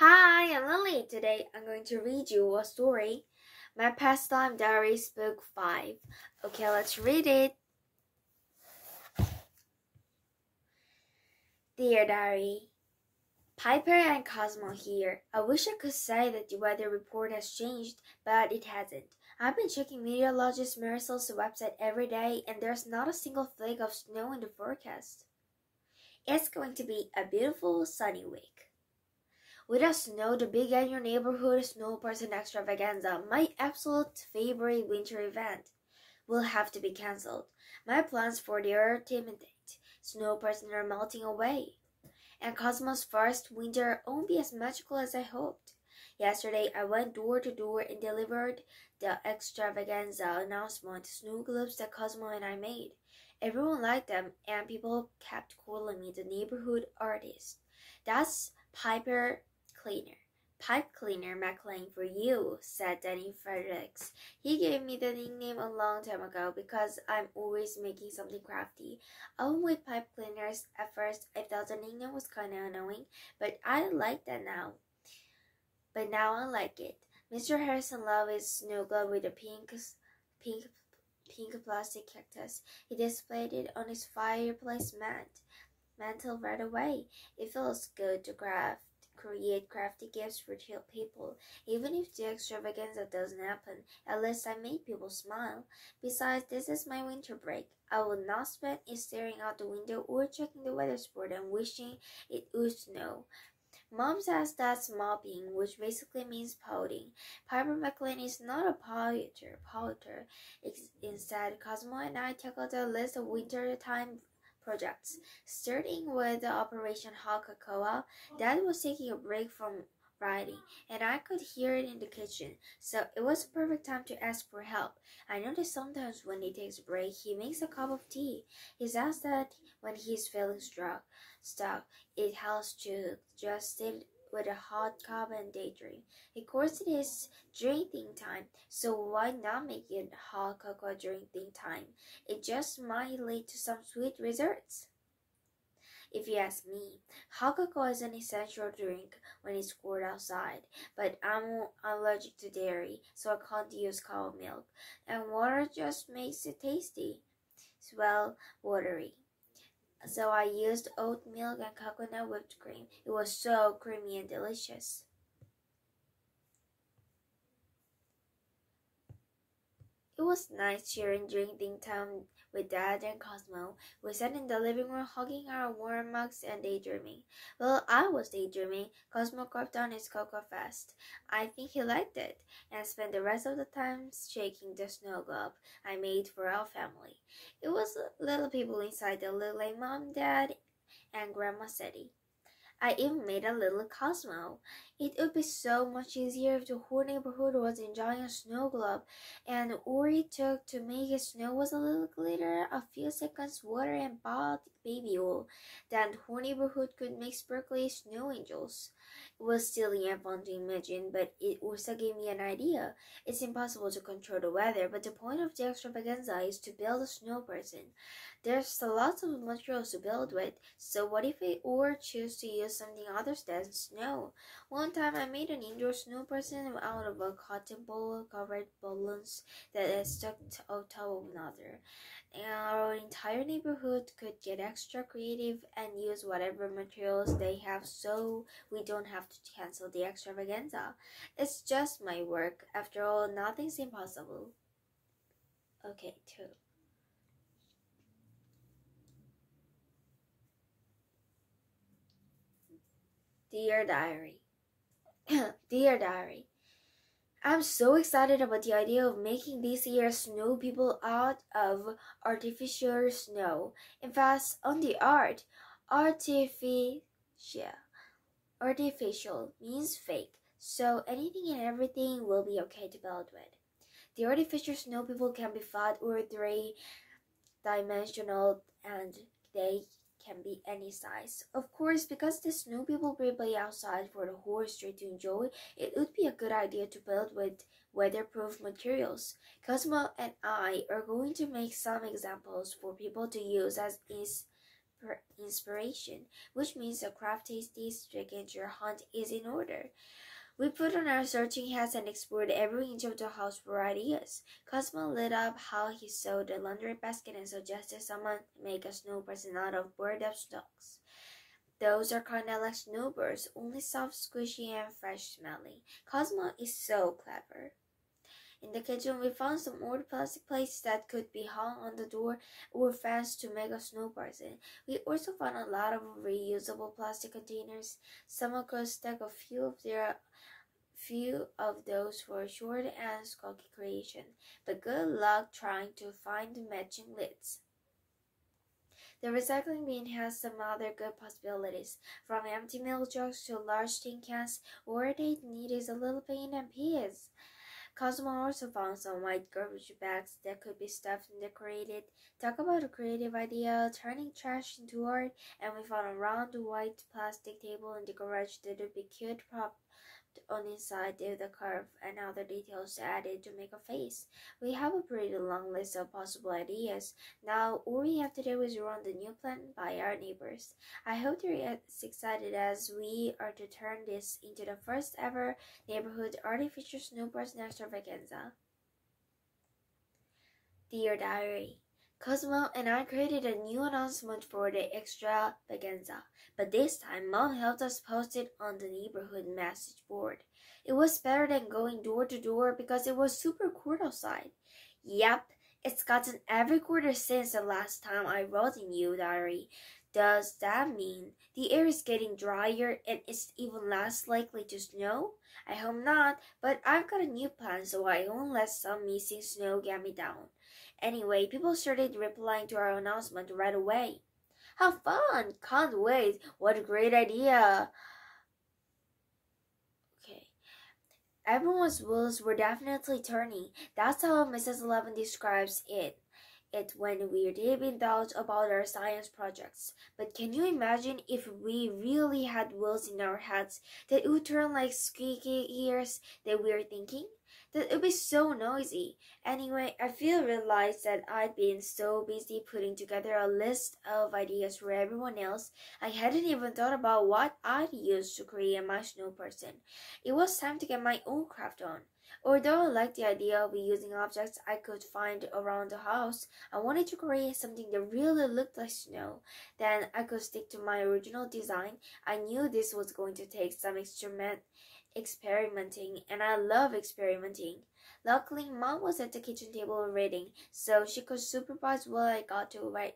Hi, I'm Lily. Today I'm going to read you a story. My Pastime Diaries, Book 5. Okay, let's read it. Dear Diary, Piper and Cosmo here. I wish I could say that the weather report has changed, but it hasn't. I've been checking meteorologist Marisol's website every day, and there's not a single flake of snow in the forecast. It's going to be a beautiful sunny week. Without snow, the big annual neighborhood snow person extravaganza, my absolute favorite winter event, will have to be cancelled. My plans for the year intimidate. Snow person are melting away, and Cosmo's first winter won't be as magical as I hoped. Yesterday, I went door to door and delivered the extravaganza announcement snow globes that Cosmo and I made. Everyone liked them, and people kept calling me the neighborhood artist. That's Piper Cleaner. Pipe Cleaner McLean for you, said Danny Fredericks. He gave me the nickname a long time ago because I'm always making something crafty. I went with pipe cleaners. At first, I thought the nickname was kind of annoying, but I like that now. But now I like it. Mr. Harrison loved his snow globe with a pink plastic cactus. He displayed it on his fireplace mantle right away. It feels good to create crafty gifts for people. Even if the extravaganza doesn't happen, at least I made people smile. Besides, this is my winter break. I will not spend it staring out the window or checking the weather report and wishing it would snow. Mom says that's mopping, which basically means pouting. Piper McLean is not a potter. Instead, Cosmo and I tackled a list of wintertime projects, starting with the Operation Hot Cocoa. Dad was taking a break from writing, and I could hear it in the kitchen, so it was a perfect time to ask for help. I notice sometimes when he takes a break, he makes a cup of tea. He says that when he's feeling stuck, it helps to just sit with a hot cup and daydream. Of course, it is drinking time, so why not make it hot cocoa drinking time? It just might lead to some sweet results. If you ask me, hot cocoa is an essential drink when it's cold outside, but I'm allergic to dairy, so I can't use cow milk, and water just makes it tasty. Well, watery. So I used oat milk and coconut whipped cream. It was so creamy and delicious. It was nice sharing drinking time with Dad and Cosmo. We sat in the living room hugging our warm mugs and daydreaming. Well, I was daydreaming. Cosmo carved on his cocoa fast. I think he liked it, and spent the rest of the time shaking the snow globe I made for our family. It was little people inside that looked like Mom, Dad, and Grandma Sadie. I even made a little Cosmo. It would be so much easier if the whole neighborhood was enjoying a snow globe, and all it took to make it snow was a little glitter, a few seconds water, and bought baby oil. Then the whole neighborhood could make sparkly snow angels. It was silly and fun to imagine, but it also gave me an idea. It's impossible to control the weather, but the point of the extravaganza is to build a snow person. There's a lot of materials to build with, so what if we all choose to use something other than snow? One time I made an indoor snow person out of a cotton ball covered balloons that I stuck on top of another. And our entire neighborhood could get extra creative and use whatever materials they have so we don't have to cancel the extravaganza. It's just my work. After all, nothing's impossible. Okay, 2. Dear Diary. Dear Diary, I'm so excited about the idea of making this year's snow people out of artificial snow. In fact, on the artificial. Artificial means fake, so anything and everything will be okay to build with. The artificial snow people can be 5 or 3 dimensional, and they can be any size. Of course, because the snow people will be outside for the whole street to enjoy, it would be a good idea to build with weatherproof materials. Cosmo and I are going to make some examples for people to use as is inspiration, which means the crafty scavenger hunt is in order. We put on our searching hats and explored every inch of the house for ideas. Cosmo lit up how he saw the laundry basket and suggested someone make a snow person out of board up stalks. Those are kinda like snowbirds, only soft, squishy, and fresh smelling. Cosmo is so clever. In the kitchen, we found some old plastic plates that could be hung on the door or fence to make a snow person. We also found a lot of reusable plastic containers. Someone could stack a few of those for a short and skulky creation, but good luck trying to find the matching lids. The recycling bin has some other good possibilities, from empty milk jugs to large tin cans. All they need is a little paint and peas. Cosmo also found some white garbage bags that could be stuffed and decorated. Talk about a creative idea, turning trash into art, and we found a round white plastic table in the garage that would be cute propped on the inside with a curve and other details added to make a face. We have a pretty long list of possible ideas. Now all we have to do is run the new plan by our neighbors. I hope they're as excited as we are to turn this into the first ever neighborhood artificial snowbirds extravaganza. Dear Diary, Cosmo and I created a new announcement for the extravaganza, but this time Mom helped us post it on the neighborhood message board. It was better than going door to door because it was super cold outside. Yep, it's gotten every quarter since the last time I wrote in you, Diary. Does that mean the air is getting drier and it's even less likely to snow? I hope not, but I've got a new plan so I won't let some missing snow get me down. Anyway, people started replying to our announcement right away. How fun! Can't wait! What a great idea! Okay. Everyone's wheels were definitely turning. That's how Mrs. Levin describes it when we're deep in doubt about our science projects. But can you imagine if we really had wheels in our heads that would turn like squeaky ears that we're thinking? That would be so noisy. Anyway, I realized that I'd been so busy putting together a list of ideas for everyone else, I hadn't even thought about what I'd use to create my snow person. It was time to get my own craft on. Although I liked the idea of using objects I could find around the house, I wanted to create something that really looked like snow. Then I could stick to my original design. I knew this was going to take some experimenting, and I love experimenting. Luckily, Mom was at the kitchen table reading, so she could supervise while I got to right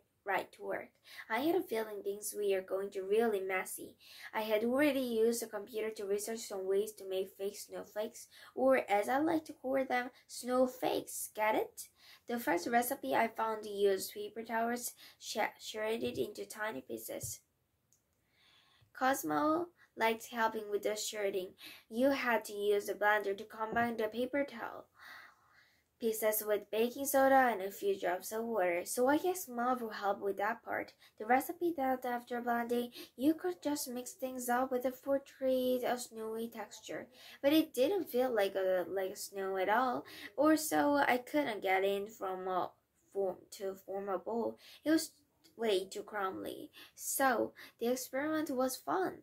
to work. I had a feeling things were going to really messy. I had already used a computer to research some ways to make fake snowflakes, or as I like to call them, snowfakes. Get it? The first recipe I found used paper towels shredded into tiny pieces. Cosmo liked helping with the shredding. You had to use a blender to combine the paper towel pieces with baking soda and a few drops of water, so I guess Mom will help with that part. The recipe that after blending, you could just mix things up with a for create a snowy texture, but it didn't feel like snow at all, or so I couldn't get in from to form a bowl. It was way too crumbly. So the experiment was fun,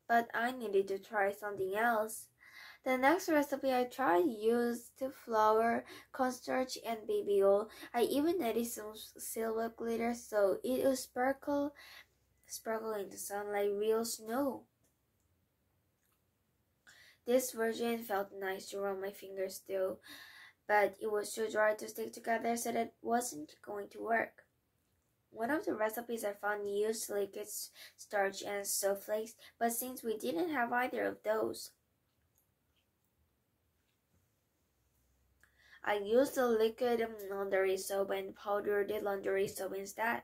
but I needed to try something else. The next recipe I tried used flour, cornstarch, and baby oil. I even added some silver glitter so it would sparkle in the sun like real snow. This version felt nice to run my fingers through, but it was too dry to stick together, so that wasn't going to work. One of the recipes I found used liquid starch and snowflakes, but since we didn't have either of those, I used the liquid laundry soap and powdered laundry soap instead.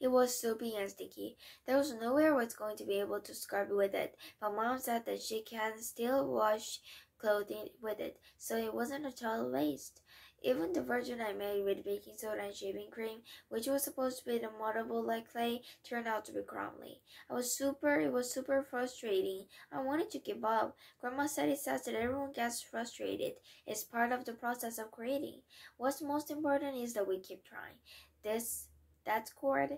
It was soapy and sticky. There was no way I was going to be able to scrub with it, but Mom said that she can still wash clothing with it, so it wasn't a total waste. Even the version I made with baking soda and shaving cream, which was supposed to be moldable like clay, turned out to be crumbly. It was super frustrating. I wanted to give up. Grandma said it says that everyone gets frustrated. It's part of the process of creating. What's most important is that we keep trying. That's called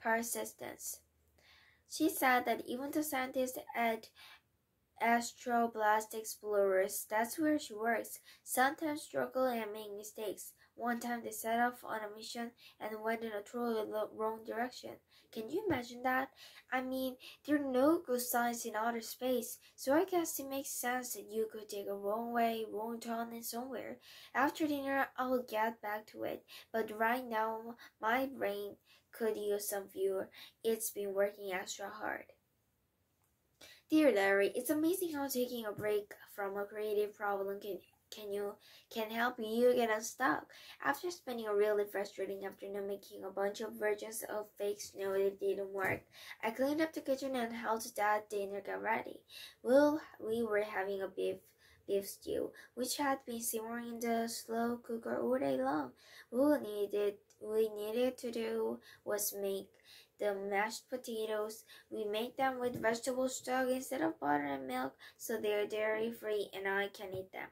persistence. She said that even the scientists at Astroblast Explorers, that's where she works, sometimes struggle and make mistakes. One time they set off on a mission and went in a totally wrong direction. Can you imagine that? I mean, there are no good signs in outer space, so I guess it makes sense that you could take a wrong way, wrong turn in somewhere. After dinner, I'll get back to it, but right now, my brain could use some fuel. It's been working extra hard. Dear Larry, it's amazing how taking a break from a creative problem can help you get unstuck. After spending a really frustrating afternoon making a bunch of versions of fake snow that didn't work, I cleaned up the kitchen and helped Dad dinner get ready. Well, we were having a beef stew, which had been simmering in the slow cooker all day long. We needed to do was make the mashed potatoes. We make them with vegetable stock instead of butter and milk, so they're dairy free and I can eat them.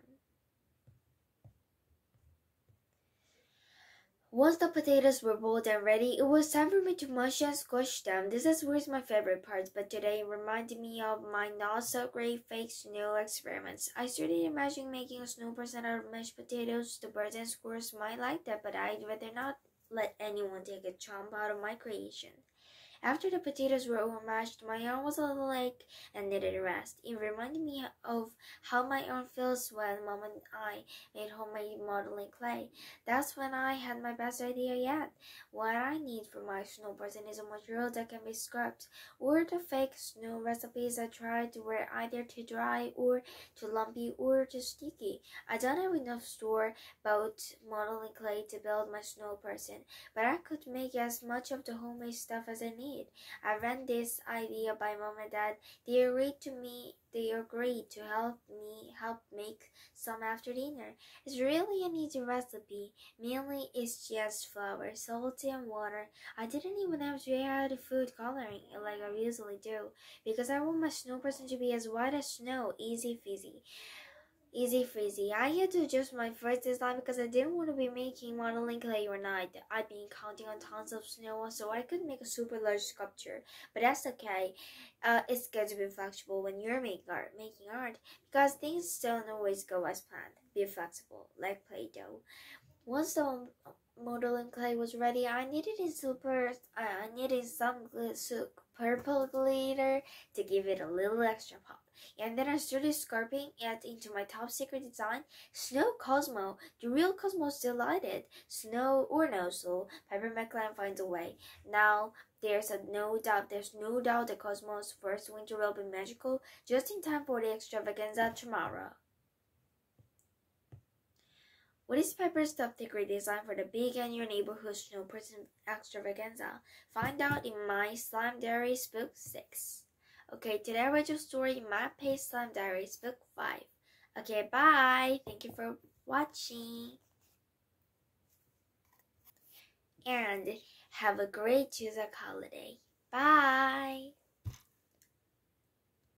Once the potatoes were boiled and ready, it was time for me to mush and squish them. This is where's my favorite part, but today reminded me of my not so great fake snow experiments. I started imagining making a snow person out of mashed potatoes. The birds and squirrels might like that, but I'd rather not let anyone take a chomp out of my creation. After the potatoes were all mashed, my arm was a little ache and needed a rest. It reminded me of how my arm feels when Mom and I made homemade modeling clay. That's when I had my best idea yet. What I need for my snow person is a material that can be scrubbed, or the fake snow recipes I tried were either too dry or too lumpy or too sticky. I don't have enough store-bought modeling clay to build my snow person, but I could make as much of the homemade stuff as I need. I ran this idea by Mom and Dad. They agreed to help make some after dinner. It's really an easy recipe. Mainly it's just flour, salt, and water. I didn't even have to add food coloring like I usually do, because I want my snow person to be as white as snow. Easy fizzy. Easy freezy. I had to adjust my first design because I didn't want to be making modeling clay or night. I'd been counting on tons of snow so I could make a super large sculpture. But that's okay. It's good to be flexible when you're making art because things don't always go as planned. Be flexible, like Play-Doh. Once the modeling clay was ready, I needed some purple glitter to give it a little extra pop. And then I started scarping it into my top secret design, Snow Cosmo. The real Cosmo's delighted. Snow or no soul, Piper McClan finds a way. Now there's no doubt that Cosmo's first winter will be magical, just in time for the extravaganza tomorrow. What is Piper's top secret design for the big annual neighborhood snow person extravaganza? Find out in my Slime Diaries book 6. Okay, today I read your story, My Pace Slime Diaries book 5. Okay, bye. Thank you for watching. And have a great Chuseok holiday. Bye.